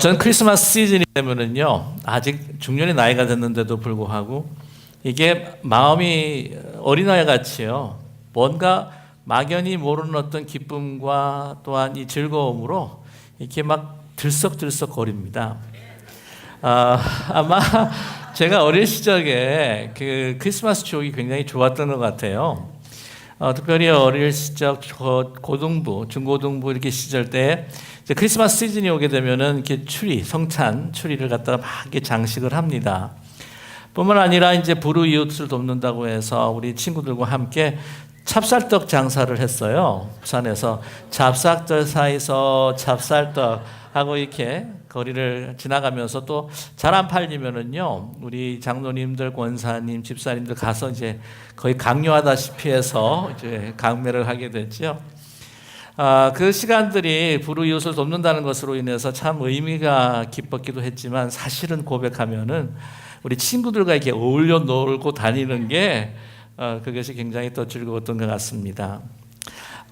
전 크리스마스 시즌이 되면은요, 아직 중년의 나이가 됐는데도 불구하고 이게 마음이 어린아이 같이요, 뭔가 막연히 모르는 어떤 기쁨과 또한 이 즐거움으로 이렇게 막 들썩들썩 거립니다. 아마 제가 어린 시절에 그 크리스마스 추억이 굉장히 좋았던 것 같아요. 특별히 어릴 시절 고등부, 중고등부 이렇게 시절 때 이제 크리스마스 시즌이 오게 되면은 이렇게 성찬 추리를 갖다가 막 이렇게 장식을 합니다. 뿐만 아니라 이제 불우이웃을 돕는다고 해서 우리 친구들과 함께 찹쌀떡 장사를 했어요. 부산에서 찹쌀떡 사이서 찹쌀떡 하고 이렇게 거리를 지나가면서 또 잘 안 팔리면은요, 우리 장로님들, 권사님, 집사님들 가서 이제 거의 강요하다시피 해서 이제 강매를 하게 됐죠. 그 시간들이 불우이웃을 돕는다는 것으로 인해서 참 의미가 깊었기도 했지만, 사실은 고백하면은 우리 친구들과 이렇게 어울려 놀고 다니는 게 그것이 굉장히 또 즐거웠던 것 같습니다.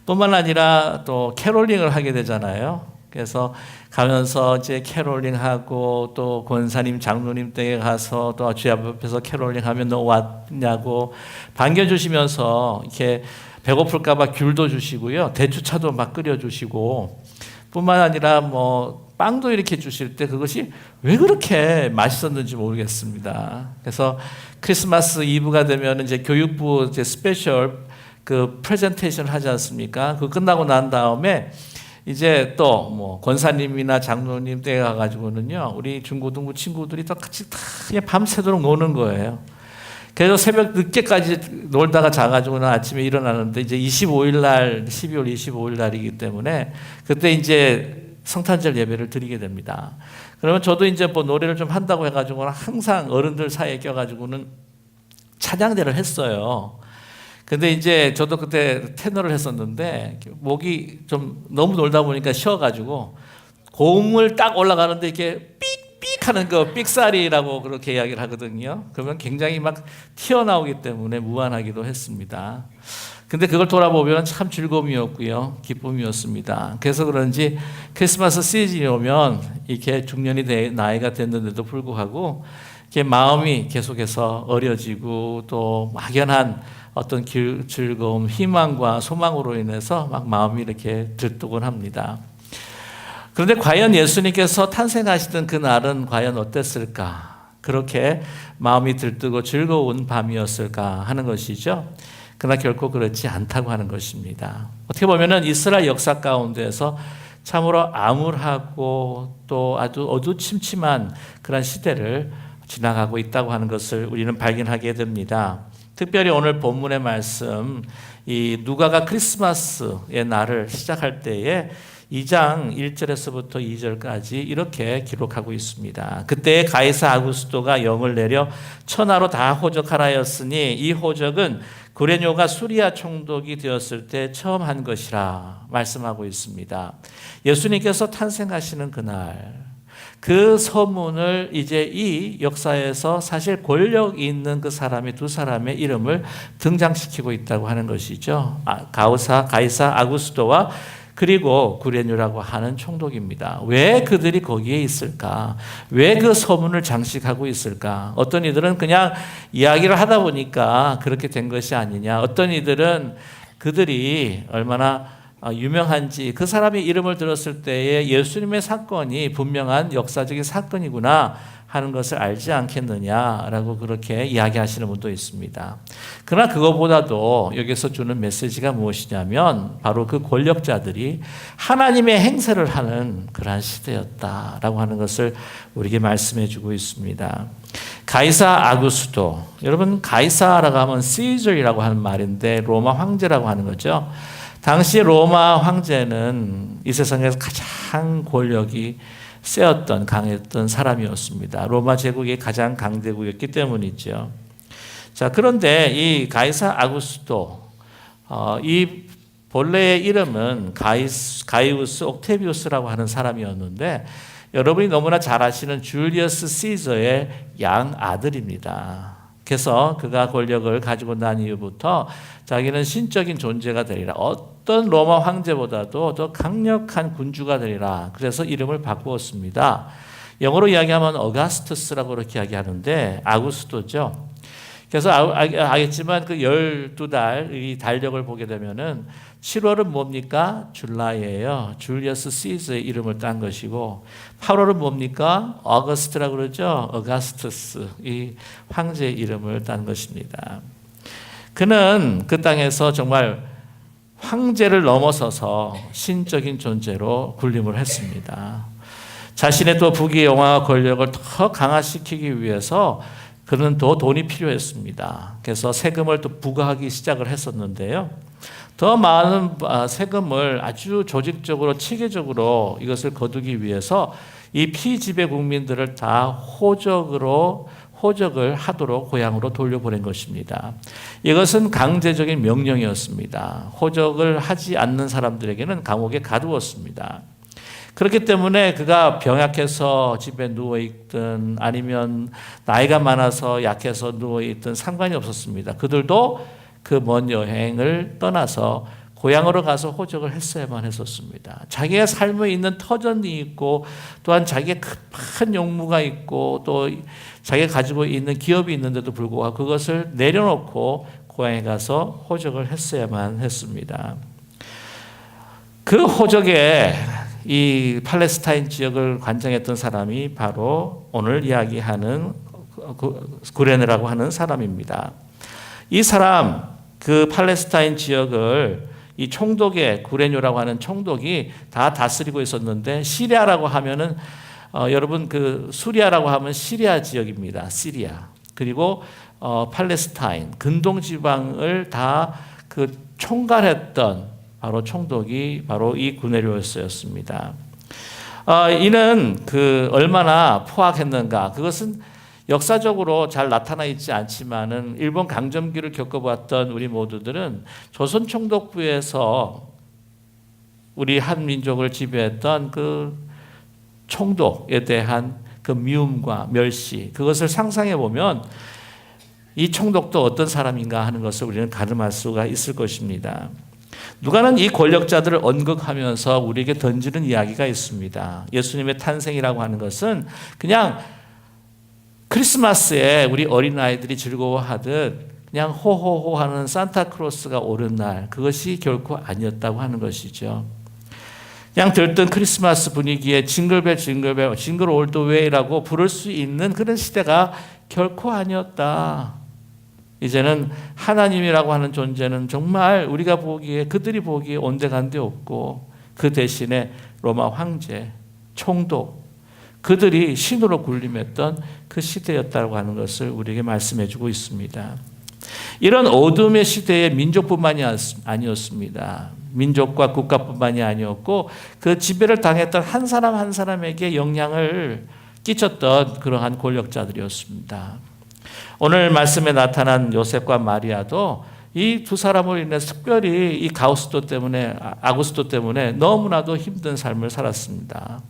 뿐만 아니라 또 캐롤링을 하게 되잖아요. 그래서 가면서 이제 캐롤링하고 또 권사님, 장로님 댁에 가서 또 주의 앞에서 캐롤링하면 너 왔냐고 반겨주시면서 이렇게 배고플까봐 귤도 주시고요, 대추차도 막 끓여주시고, 뿐만 아니라 뭐 빵도 이렇게 주실 때 그것이 왜 그렇게 맛있었는지 모르겠습니다. 그래서 크리스마스 이브가 되면 이제 교육부 이제 스페셜 그 프레젠테이션 하지 않습니까? 그 끝나고 난 다음에 이제 또 뭐 권사님이나 장로님 댁에 가가지고는요, 우리 중고등부 친구들이 또 같이 다 그냥 밤새도록 노는 거예요. 그래서 새벽 늦게까지 놀다가 자가지고는 아침에 일어나는데, 이제 25일 날, 12월 25일 날이기 때문에 그때 이제 성탄절 예배를 드리게 됩니다. 그러면 저도 이제 뭐 노래를 좀 한다고 해가지고는 항상 어른들 사이에 껴가지고는 찬양대를 했어요. 근데 이제 저도 그때 테너를 했었는데 목이 좀 너무 놀다 보니까 쉬어가지고 고음을 딱 올라가는데 이렇게 삑삑 하는 그 삑사리라고 그렇게 이야기를 하거든요. 그러면 굉장히 막 튀어나오기 때문에 무안하기도 했습니다. 근데 그걸 돌아보면 참 즐거움이었고요, 기쁨이었습니다. 그래서 그런지 크리스마스 시즌이 오면 이렇게 중년이 나이가 됐는데도 불구하고 이렇게 마음이 계속해서 어려지고 또 막연한 어떤 즐거움, 희망과 소망으로 인해서 막 마음이 이렇게 들뜨곤 합니다. 그런데 과연 예수님께서 탄생하시던 그 날은 과연 어땠을까? 그렇게 마음이 들뜨고 즐거운 밤이었을까 하는 것이죠. 그러나 결코 그렇지 않다고 하는 것입니다. 어떻게 보면은 이스라엘 역사 가운데서 참으로 암울하고 또 아주 어두침침한 그런 시대를 지나가고 있다고 하는 것을 우리는 발견하게 됩니다. 특별히 오늘 본문의 말씀, 이 누가가 크리스마스의 날을 시작할 때에 2장 1절에서부터 2절까지 이렇게 기록하고 있습니다. 그때 가이사 아구스도가 영을 내려 천하로 다 호적하라 하였으니 이 호적은 구레뇨가 수리아 총독이 되었을 때 처음 한 것이라 말씀하고 있습니다. 예수님께서 탄생하시는 그날, 그 서문을 이제 이 역사에서 사실 권력 있는 그 두 사람의 이름을 등장시키고 있다고 하는 것이죠. 가이사 아구스도와 그리고 구레뇨라고 하는 총독입니다. 왜 그들이 거기에 있을까? 왜 그 서문을 장식하고 있을까? 어떤 이들은 그냥 이야기를 하다 보니까 그렇게 된 것이 아니냐. 어떤 이들은 그들이 얼마나 유명한지, 그 사람의 이름을 들었을 때에 예수님의 사건이 분명한 역사적인 사건이구나 하는 것을 알지 않겠느냐라고 그렇게 이야기하시는 분도 있습니다. 그러나 그것보다도 여기서 주는 메시지가 무엇이냐면 바로 그 권력자들이 하나님의 행세를 하는 그러한 시대였다라고 하는 것을 우리에게 말씀해 주고 있습니다. 가이사 아구스도, 여러분 가이사라고 하면 시저이라고 하는 말인데 로마 황제라고 하는 거죠. 당시 로마 황제는 이 세상에서 가장 권력이 세었던, 강했던 사람이었습니다. 로마 제국의 가장 강대국이었기 때문이죠. 자, 그런데 이 가이사 아구스도, 이 본래의 이름은 가이우스 옥테비우스라고 하는 사람이었는데, 여러분이 너무나 잘 아시는 줄리어스 시저의 양 아들입니다. 그래서 그가 권력을 가지고 난 이후부터 자기는 신적인 존재가 되리라, 어떤 로마 황제보다도 더 강력한 군주가 되리라. 그래서 이름을 바꾸었습니다. 영어로 이야기하면 어가스투스라고 그렇게 이야기하는데 아구스토죠. 그래서 알겠지만 그 12달 이 달력을 보게 되면은 7월은 뭡니까? 줄라이예요. 줄리어스 시저의 이름을 딴 것이고 8월은 뭡니까? 어거스트라고 그러죠. 어가스투스, 이 황제의 이름을 딴 것입니다. 그는 그 땅에서 정말 황제를 넘어서서 신적인 존재로 군림을 했습니다. 자신의 또 부귀 영화와 권력을 더 강화시키기 위해서 그는 더 돈이 필요했습니다. 그래서 세금을 또 부과하기 시작을 했었는데요. 더 많은 세금을 아주 조직적으로 체계적으로 이것을 거두기 위해서 이 피지배 국민들을 다 호적을 하도록 고향으로 돌려보낸 것입니다. 이것은 강제적인 명령이었습니다. 호적을 하지 않는 사람들에게는 감옥에 가두었습니다. 그렇기 때문에 그가 병약해서 집에 누워있든 아니면 나이가 많아서 약해서 누워있든 상관이 없었습니다. 그들도 그 먼 여행을 떠나서 고향으로 가서 호적을 했어야만 했었습니다. 자기의 삶에 있는 터전이 있고 또한 자기의 급한 용무가 있고 또 자기가 가지고 있는 기업이 있는데도 불구하고 그것을 내려놓고 고향에 가서 호적을 했어야만 했습니다. 그 호적에 이 팔레스타인 지역을 관장했던 사람이 바로 오늘 이야기하는 구레네라고 하는 사람입니다. 이 사람, 그 팔레스타인 지역을 이 총독의 구레뇨라고 하는 총독이 다 다스리고 있었는데 시리아라고 하면은 여러분 그 수리아라고 하면 시리아 지역입니다. 시리아. 그리고 팔레스타인 근동 지방을 다 그 총괄했던 바로 총독이 바로 이 구레뇨였습니다. 이는 그 얼마나 포악했는가 그것은 역사적으로 잘 나타나 있지 않지만은 일본 강점기를 겪어봤던 우리 모두들은 조선 총독부에서 우리 한 민족을 지배했던 그 총독에 대한 그 미움과 멸시 그것을 상상해 보면 이 총독도 어떤 사람인가 하는 것을 우리는 가늠할 수가 있을 것입니다. 누가는 이 권력자들을 언급하면서 우리에게 던지는 이야기가 있습니다. 예수님의 탄생이라고 하는 것은 그냥 크리스마스에 우리 어린아이들이 즐거워하듯 그냥 호호호 하는 산타크로스가 오른 날 그것이 결코 아니었다고 하는 것이죠. 그냥 들뜬 크리스마스 분위기에 징글벨 징글벨 징글 올 더 웨이라고 부를 수 있는 그런 시대가 결코 아니었다. 이제는 하나님이라고 하는 존재는 정말 우리가 보기에 그들이 보기에 온데간데 없고 그 대신에 로마 황제, 총독 그들이 신으로 군림했던 그 시대였다고 하는 것을 우리에게 말씀해 주고 있습니다. 이런 어둠의 시대에 민족뿐만이 아니었습니다. 민족과 국가뿐만이 아니었고 그 지배를 당했던 한 사람 한 사람에게 영향을 끼쳤던 그러한 권력자들이었습니다. 오늘 말씀에 나타난 요셉과 마리아도 이 두 사람으로 인해서 특별히 이 아구스토 때문에 너무나도 힘든 삶을 살았습니다.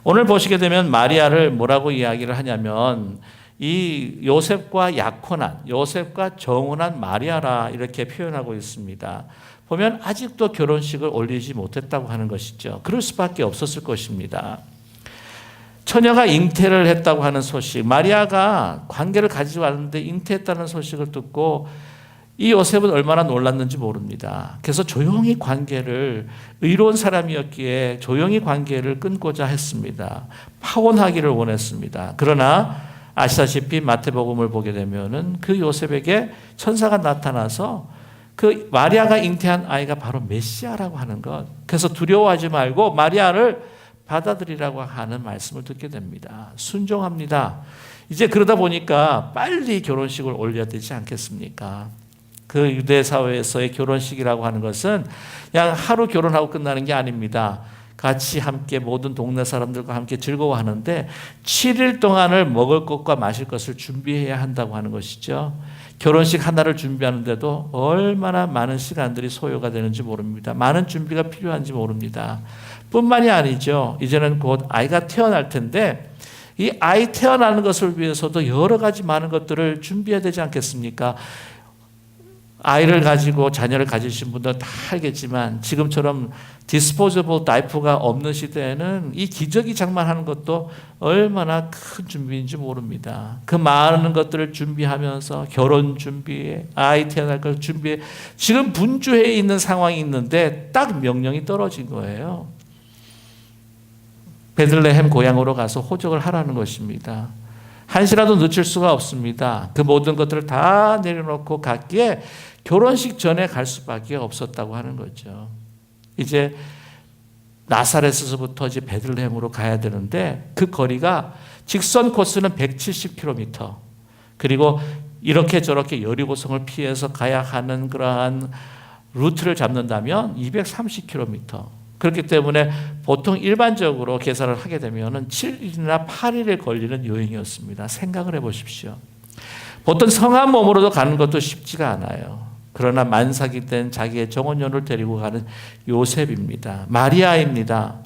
오늘 보시게 되면 마리아를 뭐라고 이야기를 하냐면 이 요셉과 약혼한, 요셉과 정혼한 마리아라 이렇게 표현하고 있습니다. 보면 아직도 결혼식을 올리지 못했다고 하는 것이죠. 그럴 수밖에 없었을 것입니다. 처녀가 잉태를 했다고 하는 소식, 마리아가 관계를 가지고 왔는데 잉태했다는 소식을 듣고 이 요셉은 얼마나 놀랐는지 모릅니다. 그래서 조용히 관계를 의로운 사람이었기에 조용히 관계를 끊고자 했습니다. 파혼하기를 원했습니다. 그러나 아시다시피 마태복음을 보게 되면은 그 요셉에게 천사가 나타나서 그 마리아가 잉태한 아이가 바로 메시아라고 하는 것. 그래서 두려워하지 말고 마리아를 받아들이라고 하는 말씀을 듣게 됩니다. 순종합니다. 이제 그러다 보니까 빨리 결혼식을 올려야 되지 않겠습니까? 그 유대 사회에서의 결혼식이라고 하는 것은 그냥 하루 결혼하고 끝나는 게 아닙니다. 같이 함께 모든 동네 사람들과 함께 즐거워하는데 7일 동안을 먹을 것과 마실 것을 준비해야 한다고 하는 것이죠. 결혼식 하나를 준비하는데도 얼마나 많은 시간들이 소요가 되는지 모릅니다. 많은 준비가 필요한지 모릅니다. 뿐만이 아니죠. 이제는 곧 아이가 태어날 텐데 이 아이 태어나는 것을 위해서도 여러 가지 많은 것들을 준비해야 되지 않겠습니까? 아이를 가지고 자녀를 가지신 분들 다 알겠지만 지금처럼 디스포저블 다이퍼가 없는 시대에는 이 기저귀 장만하는 것도 얼마나 큰 준비인지 모릅니다. 그 많은 것들을 준비하면서 결혼 준비에, 아이 태어날 걸 준비해, 지금 분주해 있는 상황이 있는데 딱 명령이 떨어진 거예요. 베들레헴 고향으로 가서 호적을 하라는 것입니다. 한시라도 늦출 수가 없습니다. 그 모든 것들을 다 내려놓고 갔기에 결혼식 전에 갈 수밖에 없었다고 하는 거죠. 이제 나사렛에서부터 이제 베들레헴으로 가야 되는데 그 거리가 직선 코스는 170km, 그리고 이렇게 저렇게 여리고성을 피해서 가야 하는 그러한 루트를 잡는다면 230km. 그렇기 때문에 보통 일반적으로 계산을 하게 되면 7일이나 8일에 걸리는 여행이었습니다. 생각을 해보십시오. 보통 성한 몸으로도 가는 것도 쉽지가 않아요. 그러나 만삭이 된 자기의 정혼녀를 데리고 가는 요셉입니다. 마리아입니다.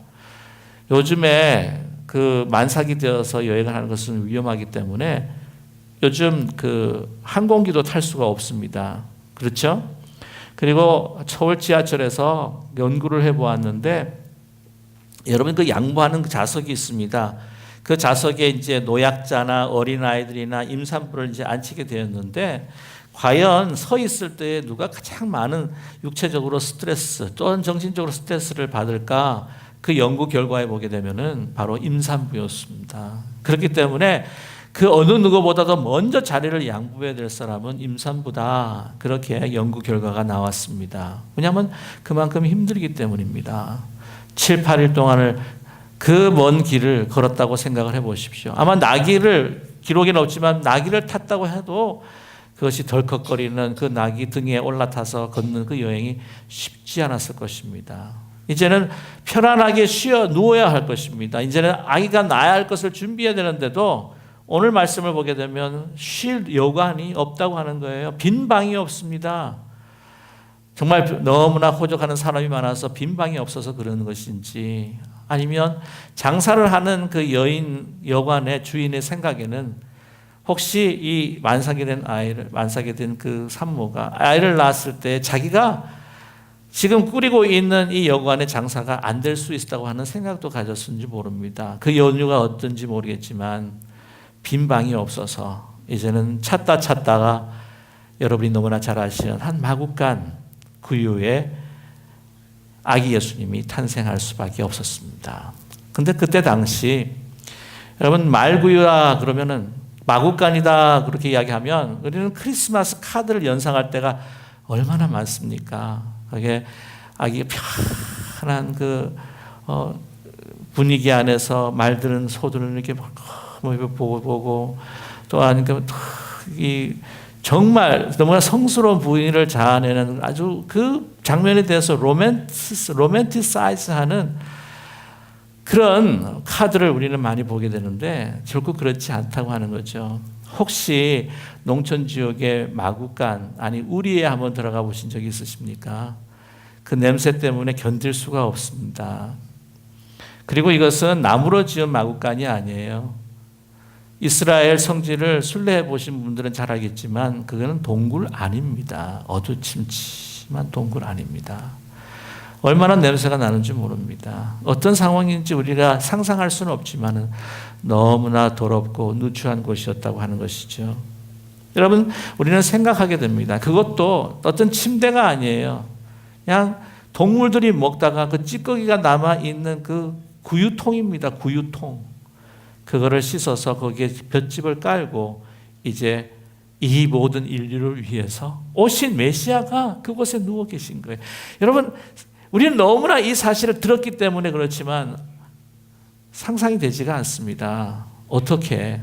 요즘에 그 만삭이 되어서 여행을 하는 것은 위험하기 때문에 요즘 그 항공기도 탈 수가 없습니다. 그렇죠? 그리고 서울 지하철에서 연구를 해보았는데, 여러분 그 양보하는 그 좌석이 있습니다. 그 좌석에 이제 노약자나 어린아이들이나 임산부를 이제 앉히게 되었는데, 과연 서 있을 때 누가 가장 많은 육체적으로 스트레스 또는 정신적으로 스트레스를 받을까? 그 연구 결과에 보게 되면은 바로 임산부였습니다. 그렇기 때문에 그 어느 누구보다도 먼저 자리를 양보해야 될 사람은 임산부다. 그렇게 연구 결과가 나왔습니다. 왜냐하면 그만큼 힘들기 때문입니다. 7, 8일 동안을 그 먼 길을 걸었다고 생각을 해보십시오. 아마 나귀를, 기록에는 없지만 나귀를 탔다고 해도 그것이 덜컥거리는 그 나귀 등에 올라타서 걷는 그 여행이 쉽지 않았을 것입니다. 이제는 편안하게 쉬어 누워야 할 것입니다. 이제는 아기가 낳아야 할 것을 준비해야 되는데도 오늘 말씀을 보게 되면 쉴 여관이 없다고 하는 거예요. 빈 방이 없습니다. 정말 너무나 호적하는 사람이 많아서 빈 방이 없어서 그러는 것인지, 아니면 장사를 하는 그 여관의 주인의 생각에는 혹시 이 만삭이 된 그 산모가 아이를 낳았을 때 자기가 지금 꾸리고 있는 이 여관의 장사가 안 될 수 있다고 하는 생각도 가졌는지 모릅니다. 그 연유가 어떤지 모르겠지만 빈 방이 없어서 이제는 찾다가 여러분이 너무나 잘 아시는 한 마구간 구유에 아기 예수님이 탄생할 수밖에 없었습니다. 근데 그때 당시 여러분 말구유라 그러면은 마구간이다 그렇게 이야기하면 우리는 크리스마스 카드를 연상할 때가 얼마나 많습니까? 그게 아기 편한 그 분위기 안에서 말들은 소들은 이렇게 보고 또한 이 정말 너무나 성스러운 부인을 자아내는 아주 그 장면에 대해서 로맨티사이즈하는 그런 카드를 우리는 많이 보게 되는데 결국 그렇지 않다고 하는 거죠. 혹시 농촌 지역의 마구간, 아니 우리에 한번 들어가 보신 적이 있으십니까? 그 냄새 때문에 견딜 수가 없습니다. 그리고 이것은 나무로 지은 마구간이 아니에요. 이스라엘 성지를 순례해 보신 분들은 잘 알겠지만 그거는 동굴 아닙니다. 어두침침한 동굴 아닙니다. 얼마나 냄새가 나는지 모릅니다. 어떤 상황인지 우리가 상상할 수는 없지만 너무나 더럽고 누추한 곳이었다고 하는 것이죠. 여러분, 우리는 생각하게 됩니다. 그것도 어떤 침대가 아니에요. 그냥 동물들이 먹다가 그 찌꺼기가 남아있는 그 구유통입니다. 구유통. 그거를 씻어서 거기에 볏짚을 깔고 이제 이 모든 인류를 위해서 오신 메시아가 그곳에 누워 계신 거예요. 여러분, 우리는 너무나 이 사실을 들었기 때문에 그렇지만 상상이 되지가 않습니다. 어떻게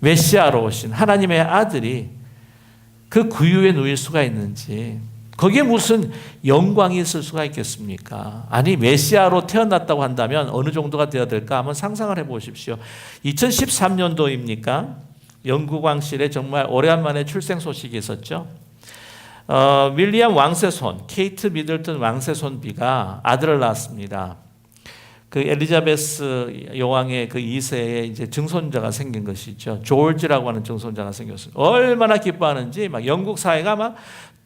메시아로 오신 하나님의 아들이 그 구유에 누일 수가 있는지, 거기에 무슨 영광이 있을 수가 있겠습니까? 아니 메시아로 태어났다고 한다면 어느 정도가 되어야 될까 한번 상상을 해보십시오. 2013년도입니까? 영국왕실에 정말 오래간만에 출생 소식이 있었죠. 윌리엄 왕세손, 케이트 미들턴 왕세손 비가 아들을 낳았습니다. 그 엘리자베스 여왕의 그 2세에 이제 증손자가 생긴 것이죠. 조지라고 하는 증손자가 생겼어요. 얼마나 기뻐하는지 막 영국 사회가 막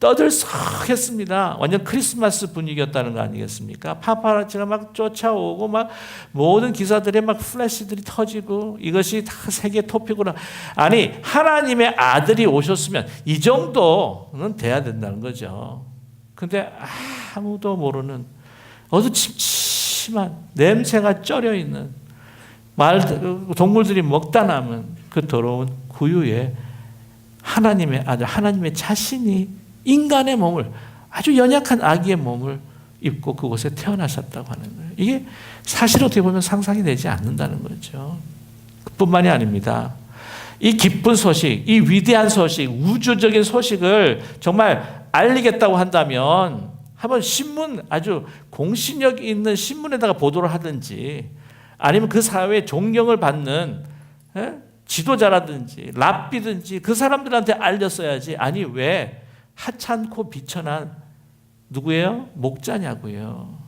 떠들썩했습니다. 완전 크리스마스 분위기였다는 거 아니겠습니까? 파파라치가 막 쫓아오고 막 모든 기사들의 막 플래시들이 터지고 이것이 다 세계 토픽으로. 아니, 하나님의 아들이 오셨으면 이 정도는 돼야 된다는 거죠. 근데 아무도 모르는 어두침침한 냄새가 쩔어 있는 동물들이 먹다 남은 그 더러운 구유에 하나님의 아들, 하나님의 자신이 인간의 몸을, 아주 연약한 아기의 몸을 입고 그곳에 태어나셨다고 하는 거예요. 이게 사실 어떻게 보면 상상이 되지 않는다는 거죠. 그뿐만이 아닙니다. 이 기쁜 소식, 이 위대한 소식, 우주적인 소식을 정말 알리겠다고 한다면 한번 신문, 아주 공신력 있는 신문에다가 보도를 하든지, 아니면 그 사회에 존경을 받는 지도자라든지 랍비든지 그 사람들한테 알렸어야지. 아니, 왜 하찮고 비천한 누구예요? 목자냐고요.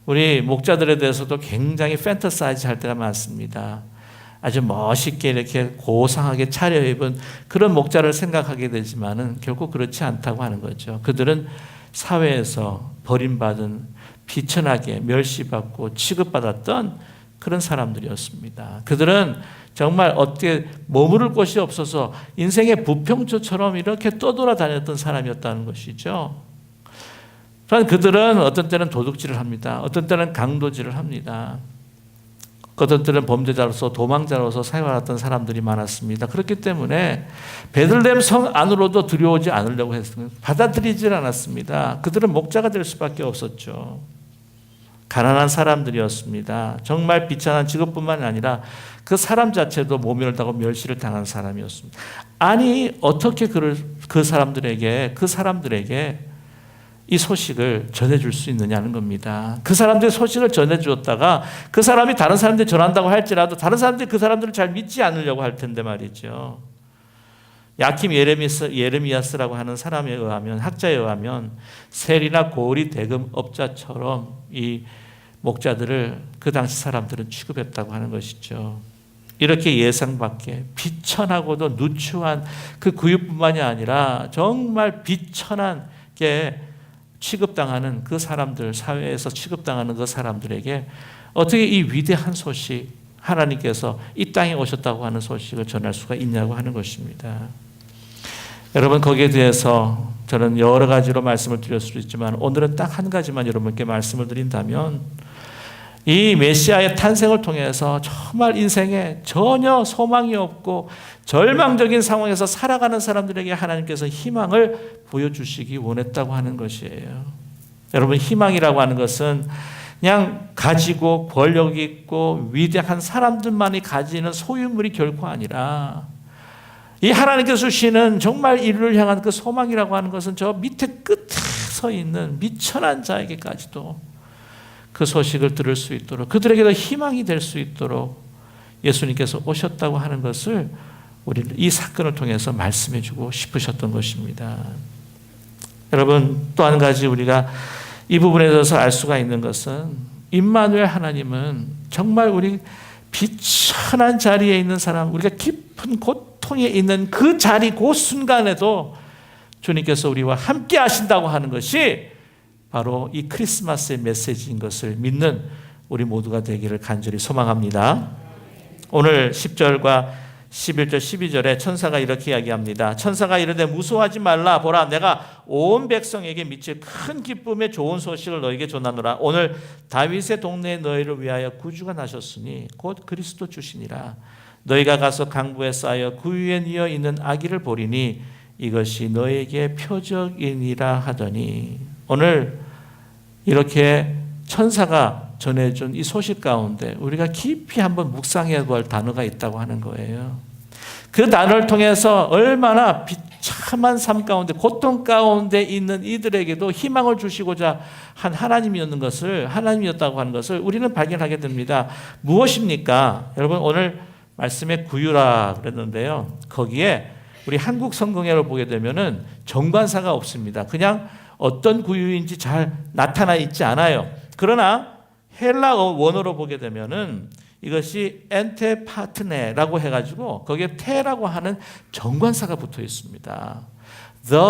우리 목자들에 대해서도 굉장히 판타사이즈 할 때가 많습니다. 아주 멋있게 이렇게 고상하게 차려입은 그런 목자를 생각하게 되지만은 결국 그렇지 않다고 하는 거죠. 그들은 사회에서 버림받은, 비천하게 멸시받고 취급받았던 그런 사람들이었습니다. 그들은 정말 어떻게 머무를 곳이 없어서 인생의 부평초처럼 이렇게 떠돌아다녔던 사람이었다는 것이죠. 그들은 어떤 때는 도둑질을 합니다. 어떤 때는 강도질을 합니다. 어떤 때는 범죄자로서 도망자로서 생활했던 사람들이 많았습니다. 그렇기 때문에 베들레헴 성 안으로도 들여오지 않으려고 했습니다. 받아들이질 않았습니다. 그들은 목자가 될 수밖에 없었죠. 가난한 사람들이었습니다. 정말 비천한 직업뿐만 아니라 그 사람 자체도 모멸당하고 멸시를 당한 사람이었습니다. 아니, 어떻게 그 사람들에게 이 소식을 전해줄 수 있느냐는 겁니다. 그 사람들의 소식을 전해주었다가 그 사람이 다른 사람들이 전한다고 할지라도 다른 사람들이 그 사람들을 잘 믿지 않으려고 할 텐데 말이죠. 야킴 예레미야스라고 하는 사람에 의하면, 학자에 의하면 셀이나 고리 대금업자처럼 이 목자들을 그 당시 사람들은 취급했다고 하는 것이죠. 이렇게 예상 밖에 비천하고도 누추한 그 구유뿐만이 아니라 정말 비천하게 취급당하는 그 사람들, 사회에서 취급당하는 그 사람들에게 어떻게 이 위대한 소식, 하나님께서 이 땅에 오셨다고 하는 소식을 전할 수가 있냐고 하는 것입니다. 여러분, 거기에 대해서 저는 여러 가지로 말씀을 드릴 수도 있지만 오늘은 딱 한 가지만 여러분께 말씀을 드린다면, 이 메시아의 탄생을 통해서 정말 인생에 전혀 소망이 없고 절망적인 상황에서 살아가는 사람들에게 하나님께서 희망을 보여주시기 원했다고 하는 것이에요. 여러분, 희망이라고 하는 것은 그냥 가지고 권력 있고 위대한 사람들만이 가지는 소유물이 결코 아니라, 이 하나님께서 주시는 정말 인류를 향한 그 소망이라고 하는 것은 저 밑에 끝에 서 있는 미천한 자에게까지도 그 소식을 들을 수 있도록, 그들에게도 희망이 될 수 있도록 예수님께서 오셨다고 하는 것을 우리는 이 사건을 통해서 말씀해 주고 싶으셨던 것입니다. 여러분, 또 한 가지 우리가 이 부분에 대해서 알 수가 있는 것은, 임마누엘 하나님은 정말 우리 비천한 자리에 있는 사람, 우리가 깊은 고통에 있는 그 자리, 그 순간에도 주님께서 우리와 함께 하신다고 하는 것이 바로 이 크리스마스의 메시지인 것을 믿는 우리 모두가 되기를 간절히 소망합니다. 오늘 10절과 11절 12절에 천사가 이렇게 이야기합니다. 천사가 이르되 무서워하지 말라. 보라, 내가 온 백성에게 미칠 큰 기쁨의 좋은 소식을 너에게 전하노라. 오늘 다윗의 동네에 너희를 위하여 구주가 나셨으니 곧 그리스도 주시니라. 너희가 가서 강부에 쌓여 그 위에 뉘어 있는 아기를 보리니 이것이 너에게 표적이니라 하더니, 오늘 이렇게 천사가 전해준 이 소식 가운데 우리가 깊이 한번 묵상해야 할 단어가 있다고 하는 거예요. 그 단어를 통해서 얼마나 비참한 삶 가운데, 고통 가운데 있는 이들에게도 희망을 주시고자 한 하나님이었다고 하는 것을 우리는 발견하게 됩니다. 무엇입니까? 여러분, 오늘 말씀에 구유라 그랬는데요. 거기에 우리 한국 성경에를 보게 되면은 정관사가 없습니다. 그냥 어떤 구유인지 잘 나타나 있지 않아요. 그러나 헬라어 원어로 보게 되면은 이것이 엔테파트네라고 해가지고 거기에 테라고 하는 정관사가 붙어 있습니다. The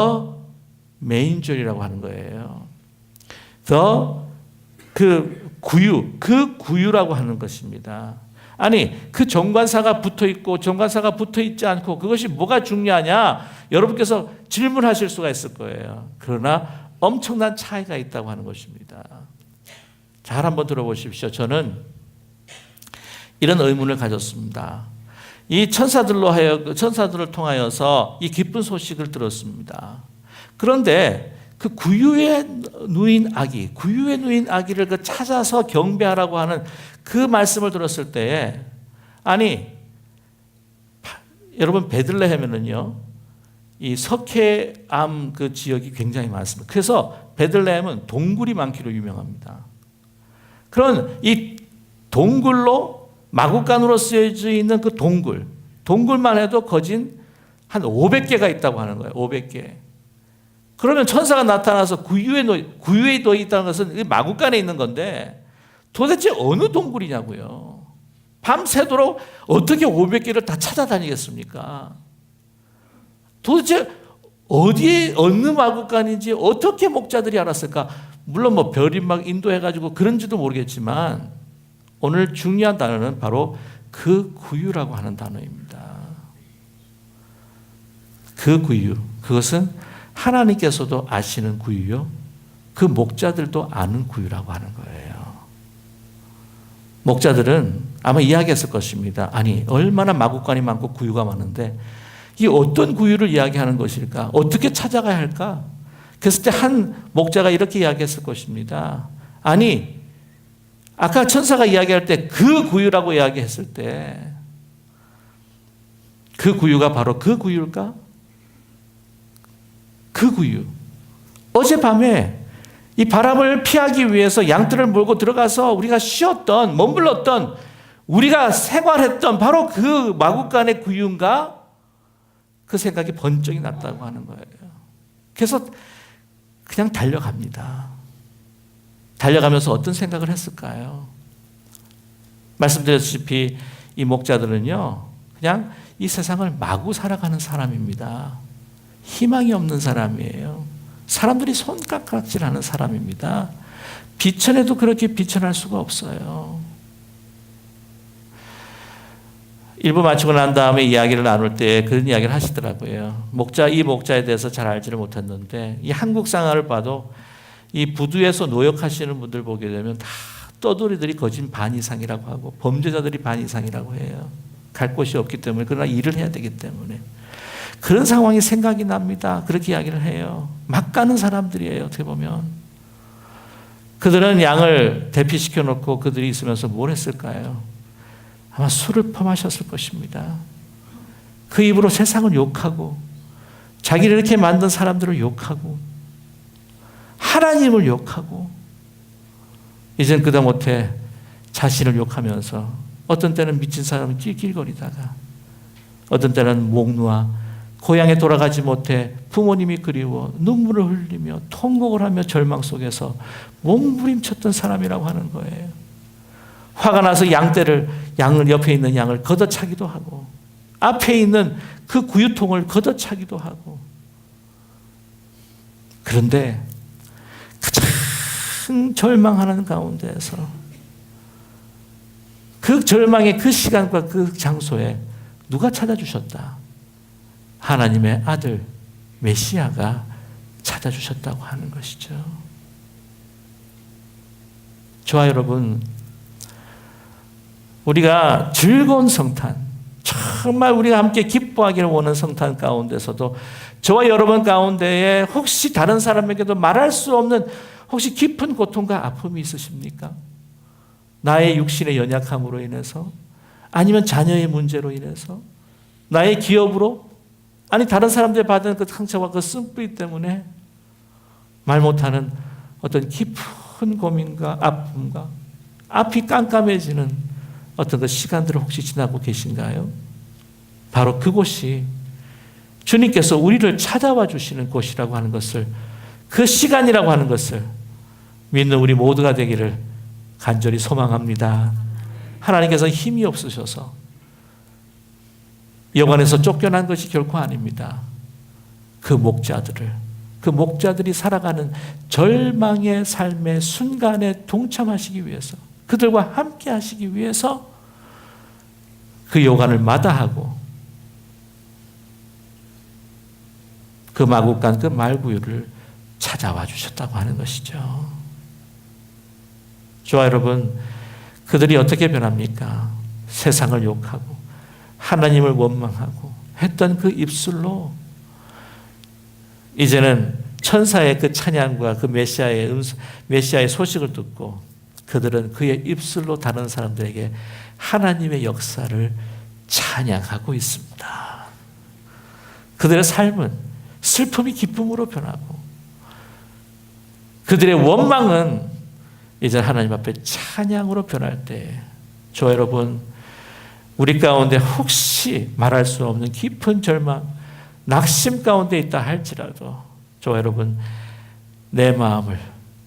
메인줄이라고 하는 거예요. 그 구유라고 하는 것입니다. 아니, 그 정관사가 붙어 있고 정관사가 붙어 있지 않고 그것이 뭐가 중요하냐? 여러분께서 질문하실 수가 있을 거예요. 그러나 엄청난 차이가 있다고 하는 것입니다. 잘 한번 들어보십시오. 저는 이런 의문을 가졌습니다. 이 천사들을 통하여서 이 기쁜 소식을 들었습니다. 그런데 그 구유에 누인 아기를 그 찾아서 경배하라고 하는 그 말씀을 들었을 때에, 아니, 여러분 베들레헴에는요, 이 석회암 그 지역이 굉장히 많습니다. 그래서 베들레헴은 동굴이 많기로 유명합니다. 그런 이 동굴로 마구간으로 쓰여져 있는 그 동굴만 해도 거진 한 500개가 있다고 하는 거예요. 500개. 그러면 천사가 나타나서 구유에 놓여 있다는 것은 마구간에 있는 건데 도대체 어느 동굴이냐고요. 밤새도록 어떻게 500개를 다 찾아다니겠습니까? 도대체 어디에 어느 마구간인지 어떻게 목자들이 알았을까? 물론 뭐 별이 막 인도해가지고 그런지도 모르겠지만 오늘 중요한 단어는 바로 그 구유라고 하는 단어입니다. 그 구유, 그것은 하나님께서도 아시는 구유요, 그 목자들도 아는 구유라고 하는 거예요. 목자들은 아마 이야기했을 것입니다. 아니, 얼마나 마구간이 많고 구유가 많은데 이 어떤 구유를 이야기하는 것일까? 어떻게 찾아가야 할까? 그랬을 때 한 목자가 이렇게 이야기했을 것입니다. 아니, 아까 천사가 이야기할 때 그 구유라고 이야기했을 때 그 구유가 바로 그 구유일까? 그 구유. 어젯밤에 이 바람을 피하기 위해서 양떼를 몰고 들어가서 우리가 쉬었던, 머물렀던, 우리가 생활했던 바로 그 마구간의 구유인가? 그 생각이 번쩍이 났다고 하는 거예요. 그래서 그냥 달려갑니다. 달려가면서 어떤 생각을 했을까요? 말씀드렸다시피 이 목자들은요, 그냥 이 세상을 마구 살아가는 사람입니다. 희망이 없는 사람이에요. 사람들이 손가락질하는 사람입니다. 비천해도 그렇게 비천할 수가 없어요. 일부 마치고 난 다음에 이야기를 나눌 때 그런 이야기를 하시더라고요. 이 목자에 대해서 잘 알지를 못했는데 이 한국 상황을 봐도 이 부두에서 노역하시는 분들 보게 되면 다 떠돌이들이 거진 반 이상이라고 하고 범죄자들이 반 이상이라고 해요. 갈 곳이 없기 때문에, 그러나 일을 해야 되기 때문에. 그런 상황이 생각이 납니다. 그렇게 이야기를 해요. 막 가는 사람들이에요. 어떻게 보면. 그들은 양을 대피시켜 놓고 그들이 있으면서 뭘 했을까요? 아마 술을 퍼마셨을 것입니다. 그 입으로 세상을 욕하고 자기를 이렇게 만든 사람들을 욕하고 하나님을 욕하고 이젠 그다못해 자신을 욕하면서 어떤 때는 미친 사람은 낄낄거리다가 어떤 때는 목 놓아 고향에 돌아가지 못해 부모님이 그리워 눈물을 흘리며 통곡을 하며 절망 속에서 몸부림쳤던 사람이라고 하는 거예요. 화가 나서 양을 옆에 있는 양을 걷어차기도 하고 앞에 있는 그 구유통을 걷어차기도 하고. 그런데 가장 절망하는 가운데에서 그 절망의 그 시간과 그 장소에 누가 찾아주셨다? 하나님의 아들 메시아가 찾아주셨다고 하는 것이죠. 저와 여러분, 우리가 즐거운 성탄, 정말 우리가 함께 기뻐하기를 원하는 성탄 가운데서도 저와 여러분 가운데에 혹시 다른 사람에게도 말할 수 없는 혹시 깊은 고통과 아픔이 있으십니까? 나의 육신의 연약함으로 인해서, 아니면 자녀의 문제로 인해서, 나의 기업으로, 아니 다른 사람들이 받은 그 상처와 그 쓴뿌리 때문에 말 못하는 어떤 깊은 고민과 아픔과 앞이 깜깜해지는 어떤 그 시간들을 혹시 지나고 계신가요? 바로 그곳이 주님께서 우리를 찾아와 주시는 곳이라고 하는 것을, 그 시간이라고 하는 것을 믿는 우리 모두가 되기를 간절히 소망합니다. 하나님께서 힘이 없으셔서 영원에서 쫓겨난 것이 결코 아닙니다. 그 목자들을 그 목자들이 살아가는 절망의 삶의 순간에 동참하시기 위해서, 그들과 함께 하시기 위해서 그 요관을 마다하고 그 마국간 그 말구유를 찾아와 주셨다고 하는 것이죠. 저와 여러분, 그들이 어떻게 변합니까? 세상을 욕하고 하나님을 원망하고 했던 그 입술로 이제는 천사의 그 찬양과 그 메시아의 소식을 듣고 그들은 그의 입술로 다른 사람들에게 하나님의 역사를 찬양하고 있습니다. 그들의 삶은 슬픔이 기쁨으로 변하고 그들의 원망은 이제 하나님 앞에 찬양으로 변할 때, 저 여러분, 우리 가운데 혹시 말할 수 없는 깊은 절망, 낙심 가운데 있다 할지라도 저 여러분, 내 마음을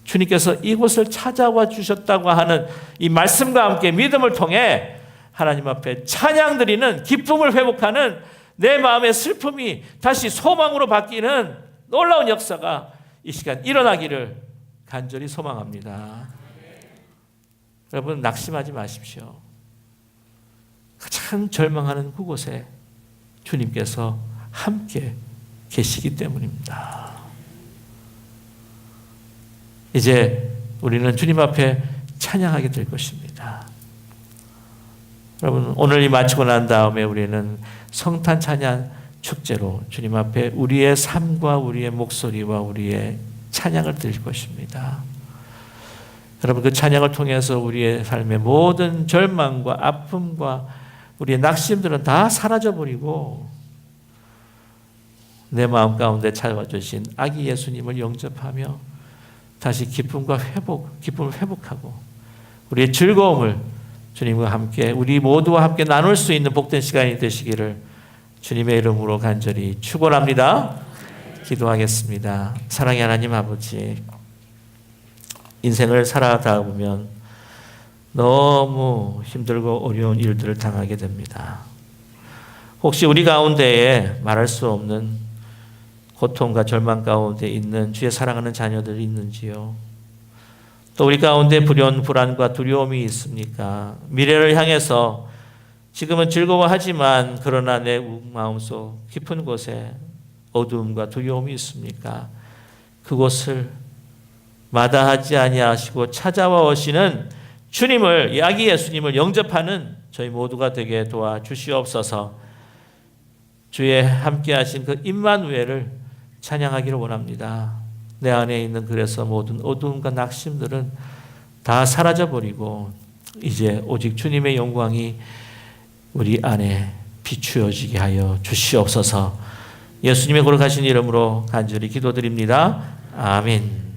주님께서 이곳을 찾아와 주셨다고 하는 이 말씀과 함께 믿음을 통해 하나님 앞에 찬양 드리는, 기쁨을 회복하는, 내 마음의 슬픔이 다시 소망으로 바뀌는 놀라운 역사가 이 시간 일어나기를 간절히 소망합니다. 여러분, 낙심하지 마십시오. 가장 절망하는 그곳에 주님께서 함께 계시기 때문입니다. 이제 우리는 주님 앞에 찬양하게 될 것입니다. 여러분, 오늘 이 마치고 난 다음에 우리는 성탄 찬양 축제로 주님 앞에 우리의 삶과 우리의 목소리와 우리의 찬양을 드릴 것입니다. 여러분, 그 찬양을 통해서 우리의 삶의 모든 절망과 아픔과 우리의 낙심들은 다 사라져버리고 내 마음 가운데 찾아와 주신 아기 예수님을 영접하며 다시 기쁨을 회복하고 우리의 즐거움을 주님과 함께, 우리 모두와 함께 나눌 수 있는 복된 시간이 되시기를 주님의 이름으로 간절히 축원합니다. 기도하겠습니다. 사랑의 하나님 아버지, 인생을 살아가다 보면 너무 힘들고 어려운 일들을 당하게 됩니다. 혹시 우리 가운데에 말할 수 없는 고통과 절망 가운데 있는 주의 사랑하는 자녀들이 있는지요? 또 우리 가운데 불안과 두려움이 있습니까? 미래를 향해서 지금은 즐거워하지만 그러나 내 마음속 깊은 곳에 어두움과 두려움이 있습니까? 그곳을 마다하지 아니하시고 찾아와 오시는 주님을, 아기 예수님을 영접하는 저희 모두가 되게 도와주시옵소서. 주의 함께하신 그 임마누엘을 찬양하기를 원합니다. 내 안에 있는 그래서 모든 어두움과 낙심들은 다 사라져버리고 이제 오직 주님의 영광이 우리 안에 비추어지게 하여 주시옵소서. 예수님의 거룩하신 이름으로 간절히 기도드립니다. 아멘.